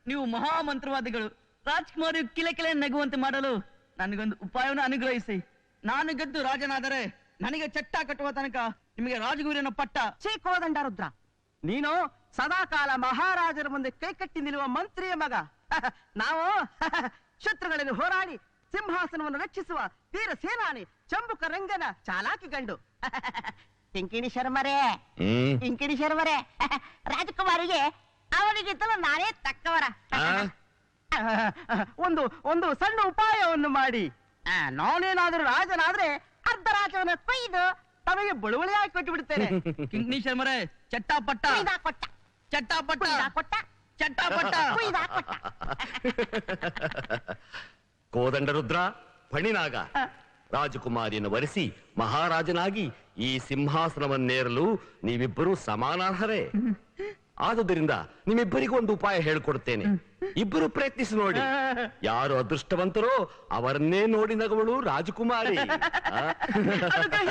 ನೀವು ಮಹಾಮಂತ್ರವಾದಿಗಳು. ರಾಜ್ಕುಮಾರಿ ಕಿಲೆ ಕಿಲೆ ನಗುವಂತೆ ಮಾಡಲು ನನಗೊಂದು ಉಪಾಯವನ್ನು ಅನುಗ್ರಹಿಸಿ. ನಾನು ಗೆದ್ದು ರಾಜನಾದರೆ ನನಗೆ ಚಟ್ಟ ಕಟ್ಟುವ ತನಕ ನಿಮಗೆ ರಾಜಗುರಿನ ಪಟ್ಟ. ಕೋದಂಡ ರುದ್ರ, ನೀನು ಸದಾಕಾಲ ಮಹಾರಾಜರ ಮುಂದೆ ಕೈ ಕಟ್ಟಿ ನಿಲ್ಲುವ ಮಂತ್ರಿಯ ಮಗ. ನಾವು ಶತ್ರುಗಳನ್ನು ಹೋರಾಡಿ ಸಿಂಹಾಸನವನ್ನು ರಕ್ಷಿಸುವ ವೀರ ಸೇನಾನಿ ಚಂಬುಕ ರಂಗನ ಚಾಲಾಕಿ ಗಂಡು. ಇಂಕಿಣಿ ಶರ್ಮರೇ, ಇಂಕಿಣಿ ಶರ್ಮರೇ, ರಾಜಕುಮಾರಿಗೆ ಅವರಿಗಿಂತಲೂ ನಾನೇ ತಕ್ಕವರ. ಒಂದು ಒಂದು ಸಣ್ಣ ಉಪಾಯವನ್ನು ಮಾಡಿ, ನಾನೇನಾದ್ರೂ ರಾಜನಾದ್ರೆ ಅರ್ಧ ರಾಜ್ಯವನ್ನು ಕೊಯ್ದು ತಮಗೆ ಬಳುವಳಿಯಾಗಿ ಕೊಟ್ಟು ಬಿಡ್ತೇನೆ. ಕಿಂಗ್ನಿ ಶರ್ಮರೇ, ಚಟ್ಟಾಪಟ್ಟ ಕೊಟ್ಟ ಚಟ್ಟಾಪಟ್ಟ ಕೊಟ್ಟ ಚಟ್ಟಾಪಟ್ಟ. ಕೋದಂಡ ರುದ್ರ, ಫಣಿನಾಗ, ರಾಜಕುಮಾರಿಯನ್ನು ವರಿಸಿ ಮಹಾರಾಜನಾಗಿ ಈ ಸಿಂಹಾಸನವನ್ನೇರಲು ನೀವಿಬ್ಬರೂ ಸಮಾನಾರ್ಹರೇ. ಆದುದರಿಂದ ನಿಮ್ಮಿಬ್ಬರಿಗೂ ಒಂದು ಉಪಾಯ ಹೇಳಿಕೊಡುತ್ತೇನೆ. ಇಬ್ಬರು ಪ್ರಯತ್ನಿಸಿ ನೋಡಿ. ಯಾರು ಅದೃಷ್ಟವಂತರೋ ಅವರನ್ನೇ ನೋಡಿ ನಗುವಳು ರಾಜಕುಮಾರಿ.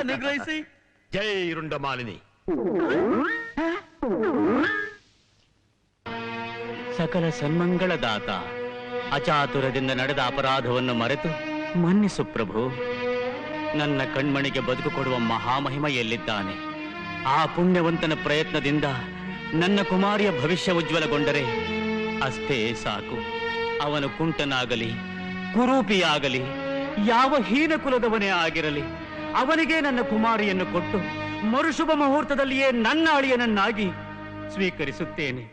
ಅನುಗ್ರಹಿಸಿ. ಜೈ ರುಂಡಮಾಲಿನಿ. ಸಕಲ ಸನ್ಮಂಗಳದಾತ, ಅಚಾತುರದಿಂದ ನಡೆದ ಅಪರಾಧವನ್ನು ಮರೆತು ಮನ್ನಿಸು ಪ್ರಭು. ನನ್ನ ಕಣ್ಮಣಿಗೆ ಬದುಕು ಕೊಡುವ ಮಹಾಮಹಿಮ ಎಲ್ಲಿದ್ದಾನೆ? ಆ ಪುಣ್ಯವಂತನ ಪ್ರಯತ್ನದಿಂದ ನನ್ನ ಕುಮಾರಿಯ ಭವಿಷ್ಯ ಉಜ್ವಲಗೊಂಡರೆ ಅಷ್ಟೇ ಸಾಕು. ಅವನು ಕುಂಟನಾಗಲಿ ಕುರೂಪಿಯಾಗಲಿ ಯಾವ ಹೀನ ಕುಲದವನೇ ಆಗಿರಲಿ, ಅವನಿಗೆ ನನ್ನ ಕುಮಾರಿಯನ್ನು ಕೊಟ್ಟು ಮರುಶುಭ ಮುಹೂರ್ತದಲ್ಲಿಯೇ ನನ್ನ ಅಳಿಯನನ್ನಾಗಿ ಸ್ವೀಕರಿಸುತ್ತೇನೆ.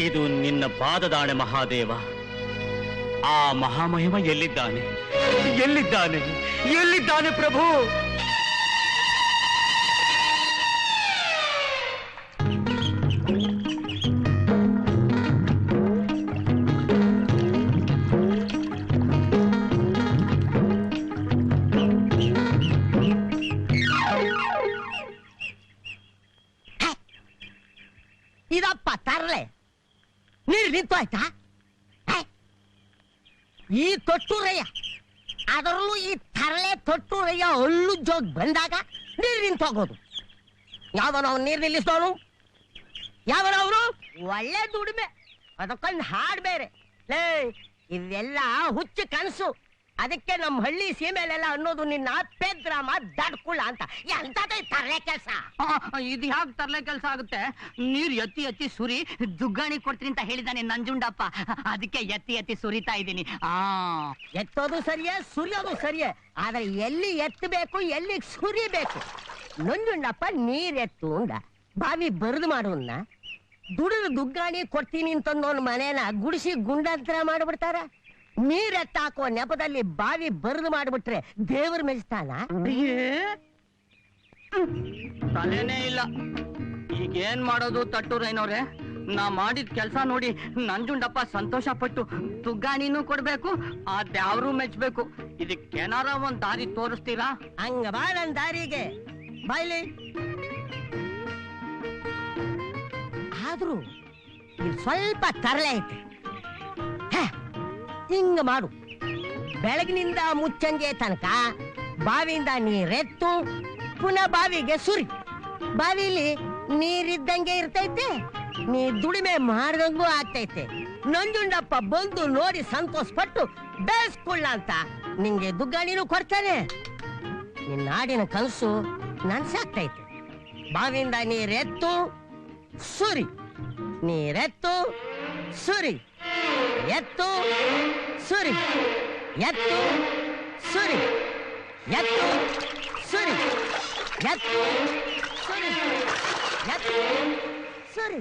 ಇದು ನಿನ್ನ ಪಾದದಾಣೆ ಮಹಾದೇವ. ಆ ಮಹಾಮಹಿಮ ಎಲ್ಲಿದ್ದಾನೆ? ಎಲ್ಲಿದ್ದಾನೆ? ಎಲ್ಲಿದ್ದಾನೆ ಪ್ರಭು? ಇದಪ್ಪ ತರ್ಲೆ ನೀರು ನಿಂತು ಆಯ್ತಾ? ಈ ತೊಟ್ಟೂರಯ್ಯ, ಅದರಲ್ಲೂ ಈ ತರಲೆ ತೊಟ್ಟೂರಯ್ಯ ಹಳ್ಳು ಜೋಗ್ ಬಂದಾಗ ನೀರು ನಿಂತು ಹೋಗೋದು. ಯಾವನವ್ ನೀರು ನಿಲ್ಲಿಸೋನು? ಯಾವನವ್ರು? ಒಳ್ಳೆ ದುಡಿಮೆ, ಅದಕ್ಕೊಂದು ಹಾಡು ಬೇರೆ. ಲೇ, ಇದೆಲ್ಲ ಹುಚ್ಚು ಕನಸು. ಅದಕ್ಕೆ ನಮ್ಮ ಹಳ್ಳಿ ಸೀಮೆಲೆಲ್ಲ ಅನ್ನೋದು ನಿನ್ನ ಪೆದ್ರಾಮ ದಡ್ಕುಳ ಅಂತ. ಎಂತದ ತರಲೆ ಕೆಲಸ? ಇದು ಯಾಕೆ ತರಲೆ ಕೆಲಸ ಆಗುತ್ತೆ? ನೀರು ಎತ್ತಿ ಎತ್ತಿ ಸುರಿ ದುಗ್ಗಾಣಿ ಕೊಡ್ತೀನಿ ಅಂತ ಹೇಳಿದಾನೆ ನಂಜುಂಡಪ್ಪ. ಅದಕ್ಕೆ ಎತ್ತಿ ಎತ್ತಿ ಸುರಿತಾ ಇದ್ದೀನಿ. ಎತ್ತೋದು ಸರಿಯೇ, ಸುರಿಯೋದು ಸರಿಯೇ, ಆದ್ರೆ ಎಲ್ಲಿ ಎತ್ತಬೇಕು, ಎಲ್ಲಿ ಸುರಿಬೇಕು? ನಂಜುಂಡಪ್ಪ ನೀರೆತ್ತು ಉಂಡ ಬಾವಿ ಬರದು ಮಾಡುವನ್ನ ದುಡಿದು ದುಗ್ಗಾಣಿ ಕೊಡ್ತೀನಿ ಅಂತಂದೋನ್ ಮನೇನ ಗುಡಿಸಿ ಗುಂಡಾಂತರ ಮಾಡ್ಬಿಡ್ತಾರ. ನೀರೆತ್ತಾಕುವ ನೆಪದಲ್ಲಿ ಬಾವಿ ಬರದು ಮಾಡ್ಬಿಟ್ರೆ ದೇವ್ರ ಮೆಚ್ತಾನ? ತಲೆನೇ ಇಲ್ಲ. ಈಗೇನ್ ಮಾಡೋದು ತಟ್ಟೂರೈನವ್ರೆ? ನಾ ಮಾಡಿದ ಕೆಲ್ಸ ನೋಡಿ ನಂಜುಂಡಪ್ಪ ಸಂತೋಷ ಪಟ್ಟು ತುಗ್ಗಾಣಿನೂ ಕೊಡ್ಬೇಕು, ಆ ದ್ಯಾವ್ರು ಮೆಚ್ಬೇಕು. ಇದಕ್ಕೇನಾರ ಒಂದ್ ದಾರಿ ತೋರಿಸ್ತೀರಾ? ಹಂಗ ಬಾಳ ದಾರಿಗೆ ಬಾಯ್ಲಿ. ಆದ್ರೂ ಇಲ್ಲಿ ಸ್ವಲ್ಪ ತರಲೆ ಐತೆ. ಹಿಂಗ ಮಾಡು, ಬೆಳಗಿನಿಂದ ಮುಚ್ಚಂಗೆ ತನಕ ಬಾವಿಯಿಂದ ನೀರೆತ್ತು ಪುನಃ ಬಾವಿಗೆ ಸುರಿ. ಬಾವಿಲಿ ನೀರಿದ್ದಂಗೆ ಇರ್ತೈತೆ, ನೀ ದುಡಿಮೆ ಮಾಡ್ದಂಗೂ ಆಗ್ತೈತೆ. ನಂಜುಂಡಪ್ಪ ಬಂದು ನೋಡಿ ಸಂತೋಷ ಪಟ್ಟು ಬೇಯಿಸ್ಕೊಳ್ಳ ಅಂತ ನಿಂಗೆ ದುಗ್ಗಾಣಿನೂ ಕೊಡ್ತಾನೆ. ನಿನ್ನ ನಾಡಿನ ಕನಸು ನನ್ಸಾಗ್ತೈತೆ. ಬಾವಿಯಿಂದ ನೀರೆತ್ತು ಸುರಿ, ನೀರೆತ್ತು ಸುರಿ, ಎತ್ತು ಸುರಿ, ಎತ್ತು ಸುರಿ, ಎತ್ತು ಸುರಿ, ಎತ್ತು ಸುರಿ, ಎತ್ತು ಸುರಿ.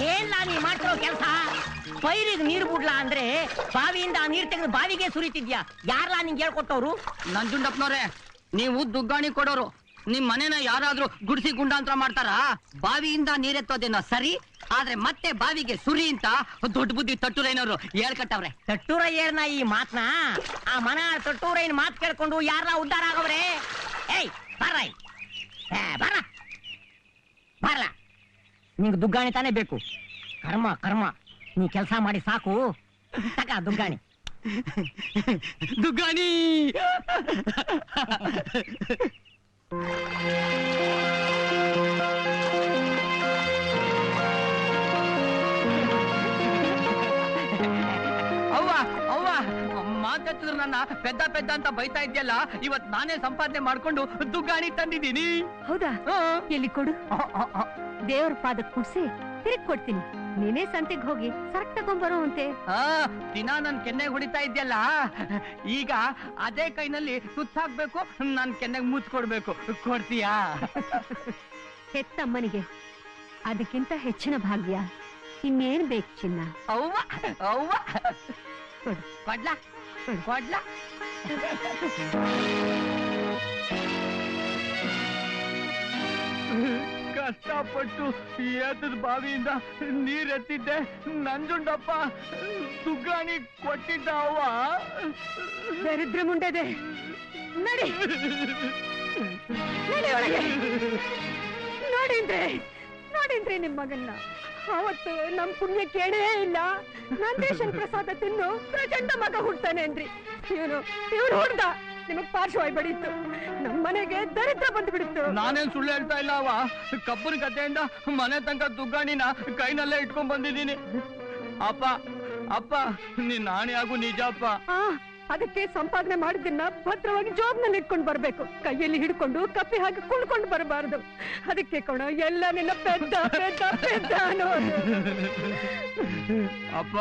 ಏನ್ ನೀ ಮಾಡ್ತಿರೋ ಕೆಲಸ? ಪೈರಿಗೆ ನೀರು ಬಿಡ್ಲಾ ಅಂದ್ರೆ ಬಾವಿಯಿಂದ ನೀರು ತೆಗೆದು ಬಾವಿಗೆ ಸುರಿತಿದ್ಯಾ? ಯಾರಲ್ಲ ನಿಂಗೆ ಹೇಳ್ಕೊಟ್ಟವ್ರು? ನಂಜುಂಡಪ್ಪನವ್ರೆ, ನೀವು ದುಗ್ಗಾಣಿ ಕೊಡೋರು, ನಿಮ್ ಮನೆನ ಯಾರಾದ್ರೂ ಗುಡಿಸಿ ಗುಂಡಾಂತರ ಮಾಡ್ತಾರಾ? ಬಾವಿಯಿಂದ ನೀರೆತ್ತೋದೇನೋ ಸರಿ, ಆದ್ರೆ ಮತ್ತೆ ಬಾವಿಗೆ ಸುರಿ ಅಂತ ದೊಡ್ಡ ಬುದ್ಧಿ ತಟ್ಟೂರೈನವರು ಹೇಳ್ಕಟ್ಟವ್ರೆ. ತಟ್ಟೂರಯ್ಯರ್ನ ಈ ಮಾತ್ನ ಆ ಮನ ತಟ್ಟೂರಯ್ಯನ ಮಾತು ಕೇಳ್ಕೊಂಡು ಯಾರ ಉದ್ಧಾರ ಆಗವ್ರೆ? ಏಯ್ ಬರ್ರ ಬರ ಬರಲ್ಲ, ನಿಂಗೆ ದುಗ್ಗಾಣಿ ತಾನೇ ಬೇಕು. ಕರ್ಮ ಕರ್ಮ, ನೀ ಕೆಲಸ ಮಾಡಿ ಸಾಕು. ತಕ ದುಗ್ಗಾಣಿ. ದುಗ್ಗಾಣಿ ಅವ್ವ ಅವ್ವ, ಮಾತಾಡ್ತಿದ್ರು ನನ್ನ ಪೆದ್ದ ಪೆದ್ದ ಅಂತ ಬೈತಾ ಇದ್ಯಲ್ಲ, ಇವತ್ ನಾನೇ ಸಂಪಾದನೆ ಮಾಡ್ಕೊಂಡು ದುಗ್ಗಾಣಿ ತಂದಿದ್ದೀನಿ. ಹೌದಾ? ಎಲ್ಲಿ ಕೊಡು. ದೇವ್ರ ಪಾದಕ್ ಕುಡ್ಸಿ ತಿರುಗ್ ಕೊಡ್ತೀನಿ. ನೀನೇ ಸಂತೆಗ್ ಹೋಗಿ ಸರಕ್ ತಗೊಂಡ್ಬರೋವಂತೆ. ದಿನ ನನ್ ಕೆನ್ನೆಗ್ ಹೊಡಿತಾ ಇದ್ಯಲ್ಲ, ಈಗ ಅದೇ ಕೈನಲ್ಲಿ ಸುತ್ತಾಕ್ಬೇಕು, ನನ್ ಕೆನ್ನೆಗ್ ಮುತ್ ಕೊಡ್ಬೇಕು. ಕೊಡ್ತೀಯಾ? ಹೆತ್ತಮ್ಮನಿಗೆ ಅದಕ್ಕಿಂತ ಹೆಚ್ಚಿನ ಭಾಗ್ಯ ಇನ್ನೇನ್ ಬೇಕು ಚಿನ್ನ? ಅವ್ವ ಅವ್ವ, ಕೊಡು. ಕೊಡ್ಲಾ ಕೊಡ್ಲಾ? ಕಷ್ಟಪಟ್ಟು ಎತ್ತದ ಬಾವಿಯಿಂದ ನೀರೆತ್ತಿದ್ದೆ, ನಂಜುಂಡಪ್ಪ ದುಗ್ಗಾಣಿ ಕೊಟ್ಟಿದ್ದ. ಅವ್ವ ದರಿದ್ರ ಮುಂಡೆದೆ, ನಡಿ ನಡಿ ಒಳಗೆ. ನೋಡಿಂದ್ರೆ ನಿಮ್ ಮಗನ್ನ ಅವತ್ತು ನಮ್ ಪುಣ್ಯ ಕೇಳೇ ಇಲ್ಲ. ನಂದೇಶನ್ ಪ್ರಸಾದ ತಿನ್ನು ಪ್ರಚಂಡ ಮಗ ಹುಡ್ತಾನೆ ಅಂದ್ರಿ. ಇವನು ಹುಡ್ದ ನಿಮಗ್ ಪಾರ್ಶ್ವವಾಯ್ ಬಡಿತ್ತು. ನಮ್ಮನೆಗೆ ದರಿದ್ರ ಬಂದು ಬಿಡಿತ್ತು. ನಾನೇನ್ ಸುಳ್ಳು ಹೇಳ್ತಾ ಇಲ್ಲ ಅವ. ಕಬ್ಬನ ಗದ್ದೆಯಿಂದ ಮನೆ ತನಕ ದುಗ್ಗಾಣಿನ ಕೈನಲ್ಲೇ ಇಟ್ಕೊಂಡ್ ಬಂದಿದ್ದೀನಿ. ಅಪ್ಪ ಅಪ್ಪ, ನೀನ್ ನಾಣಿ ಆಗು ನಿಜಪ್ಪ. ಅದಕ್ಕೆ ಸಂಪಾದನೆ ಮಾಡಿದ್ದನ್ನ ಭದ್ರವಾಗಿ ಜೋಬ್ನಲ್ಲಿ ಇಟ್ಕೊಂಡು ಬರ್ಬೇಕು. ಕೈಯಲ್ಲಿ ಹಿಡ್ಕೊಂಡು ಕಪ್ಪಿ ಹಾಕಿ ಕುಳ್ಕೊಂಡು ಬರಬಾರ್ದು. ಅದಕ್ಕೆ ಕೊಣ ಎಲ್ಲ ನಿನ್ನ ಪೆದ್ದ ಪೆದ್ದ ಪೆದ್ದ ಅನ್ನೋದು. ಅಪ್ಪ,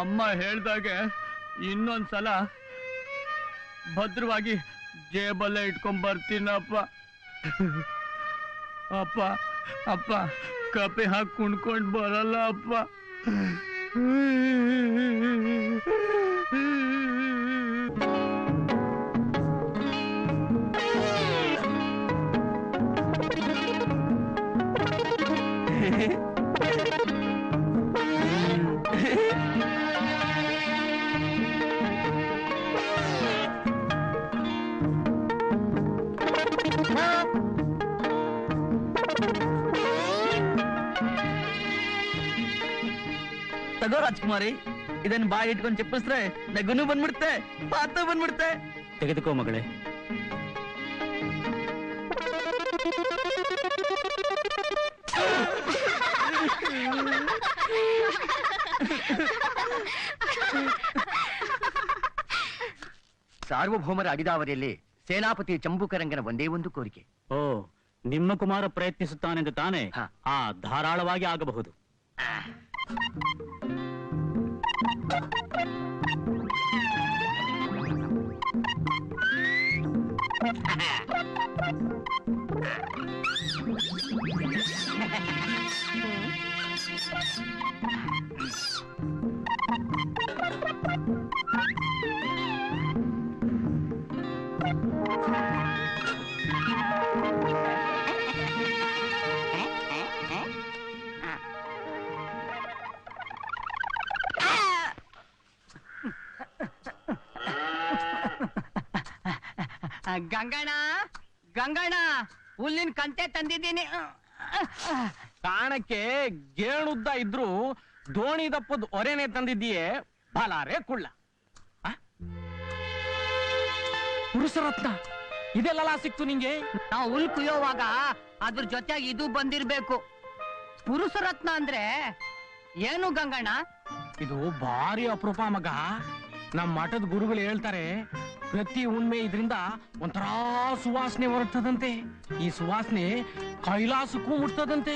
ಅಮ್ಮ ಹೇಳ್ದಾಗೆ ಇನ್ನೊಂದ್ಸಲ ಭದ್ರವಾಗಿ ಜೇಬಲ್ಲೇ ಇಟ್ಕೊಂಡ್ ಬರ್ತೀನಪ್ಪ. ಅಪ್ಪ ಅಪ್ಪ, ಕಪ್ಪಿ ಹಾಕಿ ಕುಣ್ಕೊಂಡ್ ಬರಲ್ಲ ಅಪ್ಪ. ತಗೋ ರಾಜ್ಕುಮಾರಿ, ಇದನ್ನ ಬಾಯಿ ಇಟ್ಕೊಂಡು ಚಿಪ್ಪಿಸ್ರೆ ನಗುನು ಬಂದ್ಬಿಡುತ್ತೆ, ಪಾತ ಬಂದ್ಬಿಡುತ್ತೆ. ತೆಗೆದುಕೋ ಮಗಳೇ. ಸಾರ್ವಭೌಮರ ಅಡಿದಾವರಿಯಲ್ಲಿ ಸೇನಾಪತಿ ಚಂಬುಕರಂಗನ ಒಂದೇ ಒಂದು ಕೋರಿಕೆ. ಓ, ನಿಮ್ಮ ಕುಮಾರ ಪ್ರಯತ್ನಿಸುತ್ತಾನೆಂದು ತಾನೆ? ಹಾ. ಧಾರಾಳವಾಗಿ ಆಗಬಹುದು. ಗಂಗಣ್ಣ ಗಂಗಣ್ಣ, ಹುಲ್ಲಿನ ಕಂತೆ ತಂದಿದ್ದೀನಿ. ಕಾಣಕ್ಕೆ ಗೇಣುದ್ದ ಇದ್ರು ದೋಣಿ ದಪ್ಪದ ಒರೆನೆ ತಂದಿದ್ದೀಯೇ, ಬಲಾರೆ ಕುಳ್ಳ. ಪುರುಷರತ್ನ ಇದೆಲ್ಲ ಸಿಕ್ತು ನಿಂಗೆ? ನಾವು ಹುಲ್ ಕುಯ್ಯೋವಾಗ ಅದ್ರ ಜೊತೆಗೆ ಇದು ಬಂದಿರ್ಬೇಕು. ಪುರುಷರತ್ನ ಅಂದ್ರೆ ಏನು ಗಂಗಣ್ಣ? ಇದು ಭಾರಿ ಅಪರೂಪ ಮಗ. ನಮ್ಮ ಮಠದ ಗುರುಗಳು ಹೇಳ್ತಾರೆ, ಪ್ರತಿ ಹುಣ್ಮೆ ಇದರಿಂದ ಒಂಥರ ಸುವಾಸನೆ ಹೊರಡ್ತದಂತೆ. ಈ ಸುವಾಸನೆ ಕೈಲಾಸಕ್ಕೂ ಮುಟ್ತದಂತೆ.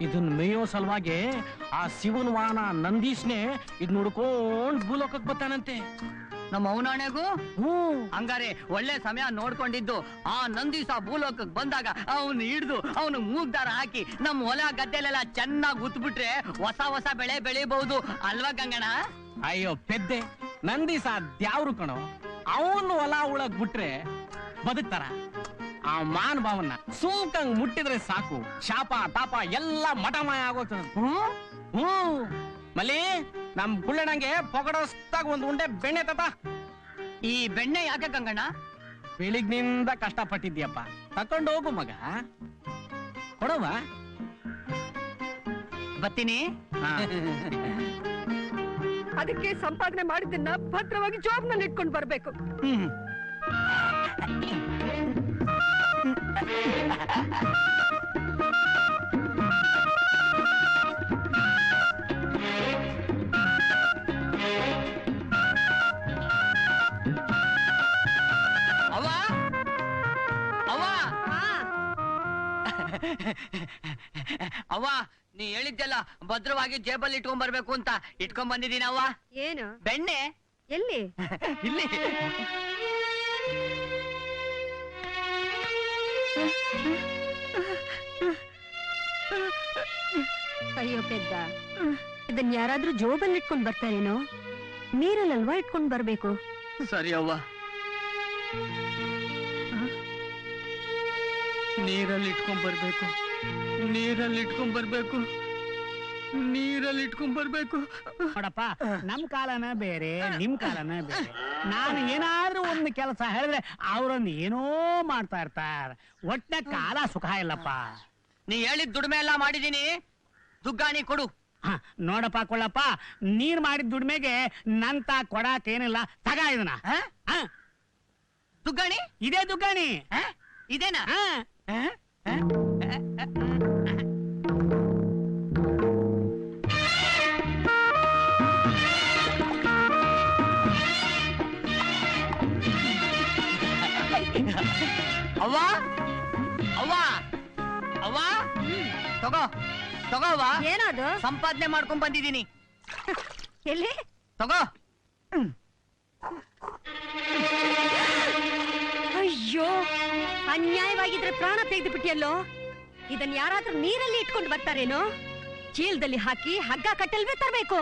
ಇದನ್ನ ಮೇಯೋ ಸಲುವಾಗಿ ಆ ಶಿವನ ವಾಹನ ನಂದೀಶ್ನೆ ಇದ್ ನೋಡ್ಕೊಂಡ್ ಭೂಲೋಕಕ್ಕೆ ಬರ್ತಾನಂತೆ. ನಮ್ಮ ಅವನಾಣೆಗೂ ಹ್ಮ್, ಹಂಗಾರೆ ಒಳ್ಳೆ ಸಮಯ ನೋಡ್ಕೊಂಡಿದ್ದು ಆ ನಂದೀಸ ಭೂಲೋಕಕ್ಕೆ ಬಂದಾಗ ಅವನು ಹಿಡ್ದು ಅವನು ಮೂಗ್ದಾರ ಹಾಕಿ ನಮ್ಮ ಹೊಲ ಗದ್ದೆಲೆಲ್ಲ ಚೆನ್ನಾಗಿ ಉತ್ಬಿಟ್ರೆ ಹೊಸ ಹೊಸ ಬೆಳೆ ಬೆಳಿಬಹುದು ಅಲ್ವಾ ಗಂಗಣ್ಣ? ಅಯ್ಯೋ ಪೆದ್ದೆ, ನಂದೀಸ ದ್ಯಾವ್ರು ಕಣೋ. ಅವನು ಹೊಲ ಉಳಕ್ ಬಿಟ್ರೆ ಬದುಕ್ತಾರ? ಆ ಮಾನ್ ಭಾವನ್ನ ಸೂಕಂಗ್ ಮುಟ್ಟಿದ್ರೆ ಸಾಕು, ಶಾಪ ತಾಪ ಎಲ್ಲ ಮಠಮಾಯ ಆಗೋಗ್ತದ. ಮಲ್ಲಿ, ನಮ್ ಕುಳ್ಳಣ್ಣಂಗೆ ಪೊಗಡಸ್ತಾಗ ಒಂದು ಉಂಡೆ ಬೆಣ್ಣೆ ತತ. ಈ ಬೆಣ್ಣೆ ಯಾಕೆ ಗಂಗಣ್ಣ? ಬೆಳಿಗ್ನಿಂದ ಕಷ್ಟಪಟ್ಟಿದ್ಯಪ್ಪ, ತಕೊಂಡು ಹೋಗು ಮಗ. ಕೊಡವ ಬತ್ತೀನಿ. ಅದಕ್ಕೆ ಸಂಪಾದನೆ ಮಾಡಿದ್ದನ್ನ ಭದ್ರವಾಗಿ ಜಾಬ್ನಲ್ಲಿ ಇಟ್ಕೊಂಡು ಬರ್ಬೇಕು. ಅವ್ವ ಅವ್ವ ಅವ್ವ, ನೀ ಹೇಳಿದ್ದೆಲ್ಲ ಭದ್ರವಾಗಿ ಜೇಬಲ್ಲಿ ಇಟ್ಕೊಂಡ್ ಬರ್ಬೇಕು ಅಂತ ಇಟ್ಕೊಂಡ್ ಬಂದಿದ್ದೀನಿ ಅವ್ವ. ಏನು ಬೆಣ್ಣೆ ಎಲ್ಲಿ? ಇಲ್ಲಿ. ಅಯ್ಯೋ ಪೆದ್ದ, ಇದನ್ ಯಾರಾದ್ರೂ ಜೋಬಲ್ಲಿ ಇಟ್ಕೊಂಡ್ ಬರ್ತಾರೇನೋ? ನೀರಲ್ಲಲ್ವಾ ಇಟ್ಕೊಂಡ್ ಬರ್ಬೇಕು. ಸರಿ ಅವ್ವ. ನೀರಲ್ಲಿ ಇಟ್ಕೊಂಡ್ ಬರ್ಬೇಕು, ನೀರಲ್ಲಿ ಇಟ್ಕೊಂಡ್ ಬರ್ಬೇಕು, ನೀರಲ್ಲಿ ಇಟ್ಕೊಂಡ್ ಬರ್ಬೇಕು. ನೋಡಪ್ಪ, ನಮ್ ಕಾಲನ ಬೇರೆ, ನಿಮ್ ಕಾಲನ ಬೇರೆ. ನಾನು ಏನಾದ್ರೂ ಒಂದು ಕೆಲಸ ಹೇಳಿದ್ರೆ ಅವ್ರನ್ನ ಏನೋ ಮಾಡ್ತಾ ಇರ್ತಾರ. ಒಟ್ಟ ಕಾಲ ಸುಖ ಇಲ್ಲಪ್ಪ. ನೀ ಹೇಳಿದ ದುಡಿಮೆ ಎಲ್ಲ ಮಾಡಿದೀನಿ, ದುಗ್ಗಾಣಿ ಕೊಡು. ಹ, ನೋಡಪ್ಪ ಕೊಳ್ಳಪ್ಪ, ನೀನ್ ಮಾಡಿದ ದುಡಿಮೆಗೆ ನಂತ ಕೊಡಾಕ್ ಏನಿಲ್ಲ. ತಗ ಇದನ್ನ. ದುಗ್ಗಾಣಿ ಇದೇ ದುಗ್ಗಾಣಿ. ಇದೇನಾ? ಹ. ಅವ್ವ ಅವ್ವ ಅವ್ವ, ತಗೋ ತಗೋ ಅವ್ವ. ಏನದು? ಸಂಪಾದನೆ ಮಾಡ್ಕೊಂಡ್ ಬಂದಿದ್ದೀನಿ, ಎಲ್ಲಿ? ತಗೋ. ಅಯ್ಯೋ, ಅನ್ಯಾಯವಾಗಿದ್ರೆ ಪ್ರಾಣ ತೆಗೆದು ಬಿಟ್ಟಿಯಲ್ಲೋ. ಇದನ್ ಯಾರಾದ್ರೂ ನೀರಲ್ಲಿ ಇಟ್ಕೊಂಡು ಬರ್ತಾರೇನೋ? ಚೀಲದಲ್ಲಿ ಹಾಕಿ ಹಗ್ಗ ಕಟ್ಟಲ್ವೇ ತರಬೇಕು.